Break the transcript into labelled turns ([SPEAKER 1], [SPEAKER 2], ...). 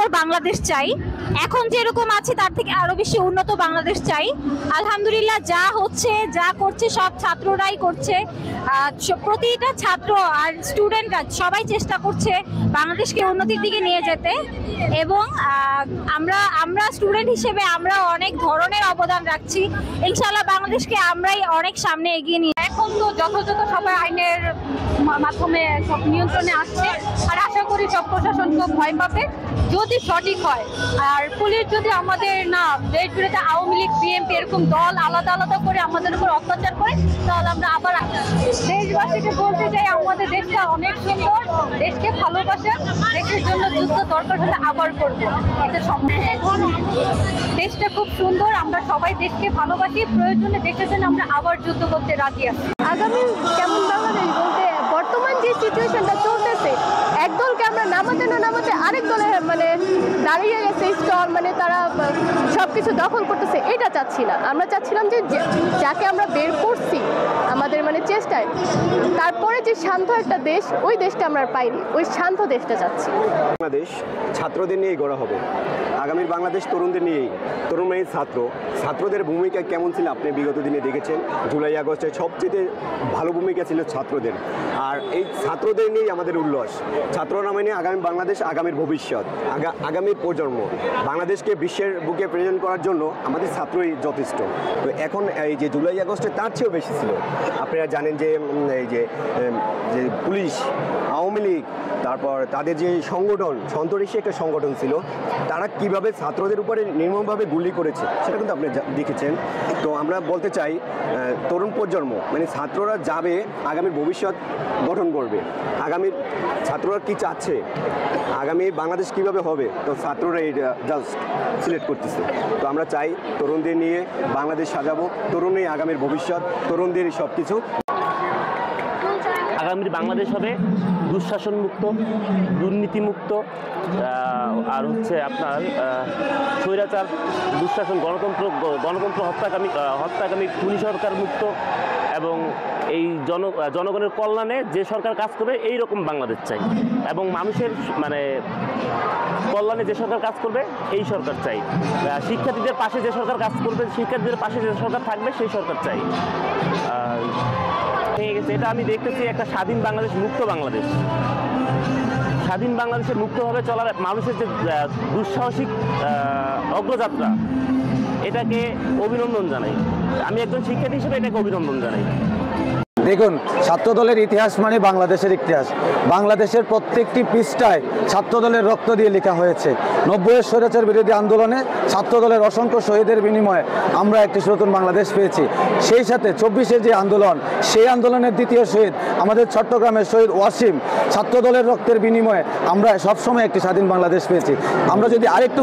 [SPEAKER 1] সুন্দর বাংলাদেশ চাই। এখন যেরকম আছে তার থেকে আরো বেশি উন্নত বাংলাদেশ চাই। আলহামদুলিল্লাহ যা হচ্ছে যা করছে সব ছাত্ররাই করছে। প্রতিটা ছাত্র আর স্টুডেন্টরা সবাই চেষ্টা করছে বাংলাদেশকে উন্নতির দিকে নিয়ে যেতে, এবং আমরা স্টুডেন্ট হিসেবে আমরা অনেক ধরনের অবদান রাখছি। ইনশাআল্লাহ বাংলাদেশকে আমরাই অনেক সামনে এগিয়ে নিয়ে। এখন তো যথাযথ সবাই আইনের মাধ্যমে সব নিয়ন্ত্রণে আসছে, আর আশা করি সব প্রশাসন খুব ভয় পাবে যদি সঠিক হয়। আর পুলিশ যদি আমাদের না দেশ বিরোধী আওয়ামী লীগ বিএনপি এরকম দল আলাদা আলাদা করে আমাদের উপর অত্যাচার করে, তাহলে আমরা আবার দেশবাসীকে বলতে চাই আমাদের দেশটা অনেক সুন্দর, দেশকে ভালোবাসে, দেশের জন্য যুদ্ধ দরকার হলে আবার করবো। এটা এখন দেশটা খুব সুন্দর, আমরা সবাই দেশকে ভালোবাসি, প্রয়োজনে দেশের জন্য আমরা আবার যুদ্ধ করতে রাজি আছি।
[SPEAKER 2] আগামী কেমন বাংলাদেশ বলতে বর্তমান যে সিচুয়েশনটা চলতেছে, এক দলকে আমরা নামাতে না নামাতে আরেক দলে মানে দাঁড়িয়ে গেছে স্টল, মানে তারা সবকিছু দখল করতেছে, এটা চাচ্ছি না। আমরা চাচ্ছিলাম যে যাকে আমরা বের করছি আমাদের মানে চেষ্টায়, তারপরে যে শান্ত একটা দেশ, ওই দেশটা আমরা পাইনি, ওই শান্ত দেশটা চাচ্ছি।
[SPEAKER 3] বাংলাদেশ ছাত্রদের নিয়েই গড়া হবে। আগামীর বাংলাদেশ তরুণদের নিয়েই। তরুণ মানে ছাত্রদের ভূমিকা কেমন ছিল আপনি বিগত দিনে দেখেছেন। জুলাই আগস্টে সবচেয়ে ভালো ভূমিকা ছিল ছাত্রদের, আর এই ছাত্রদের নিয়েই আমাদের উল্লাস। ছাত্ররা মানে আগামী বাংলাদেশ, আগামীর ভবিষ্যৎ, আগামীর প্রজন্ম। বাংলাদেশকে বিশ্বের বুকে প্রেজেন্ট করার জন্য আমাদের ছাত্রই যথেষ্ট। তো এখন এই যে জুলাই আগস্টে তার চেয়েও বেশি ছিল। আপনারা জানেন যে এই যে পুলিশ, আওয়ামী লীগ, তারপর তাদের যে সংগঠন, সন্ত্রাসী একটা সংগঠন ছিল, তারা কিভাবে ছাত্রদের উপরে নির্মমভাবে গুলি করেছে সেটা কিন্তু আপনি দেখেছেন। তো আমরা বলতে চাই তরুণ প্রজন্ম মানে ছাত্ররা যাবে আগামীর ভবিষ্যৎ গঠন করবে। আগামীর ছাত্ররা কি চাচ্ছে, আগামী বাংলাদেশ কিভাবে হবে, তো ছাত্ররা এই জাস্ট সিলেক্ট করতেছে। তো আমরা চাই তরুণদের নিয়ে বাংলাদেশ সাজাবো, তরুণই আগামীর ভবিষ্যৎ, তরুণদের সব কিছু।
[SPEAKER 4] আগামীর বাংলাদেশ হবে দুঃশাসন মুক্ত, দুর্নীতিমুক্ত, আর হচ্ছে আপনার স্বৈরাচার, দুঃশাসন, গণতন্ত্র হত্যাকামী খুনি সরকার মুক্ত, এবং এই জনগণের কল্যাণে যে সরকার কাজ করবে এই রকম বাংলাদেশ চাই, এবং মানুষের মানে কল্যাণে যে সরকার কাজ করবে এই সরকার চাই। শিক্ষার্থীদের পাশে যে সরকার কাজ করবে, শিক্ষার্থীদের পাশে যে সরকার থাকবে সেই সরকার চাই। হয়ে গেছে এটা আমি দেখতেছি একটা স্বাধীন বাংলাদেশ, মুক্ত বাংলাদেশ। স্বাধীন বাংলাদেশে মুক্তভাবে চলার মানুষের যে দুঃসাহসিক অগ্রযাত্রা, এটাকে অভিনন্দন জানাই। আমি একজন শিক্ষার্থী হিসেবে এটাকে অভিনন্দন জানাই।
[SPEAKER 5] দেখুন, ছাত্রদলের ইতিহাস মানে বাংলাদেশের ইতিহাস। বাংলাদেশের প্রত্যেকটি পৃষ্ঠায় ছাত্রদলের রক্ত দিয়ে লেখা হয়েছে। 90-এর স্বৈরাচার বিরোধী আন্দোলনে ছাত্রদলের অসংখ্য শহীদের বিনিময়ে আমরা একটি নতুন বাংলাদেশ পেয়েছি। সেই সাথে 24-এর যে আন্দোলন, সেই আন্দোলনের দ্বিতীয় শহীদ আমাদের চট্টগ্রামের শহীদ ওয়াসিম, ছাত্রদলের রক্তের বিনিময়ে আমরা সবসময় একটি স্বাধীন বাংলাদেশ পেয়েছি। আমরা যদি আরেকটু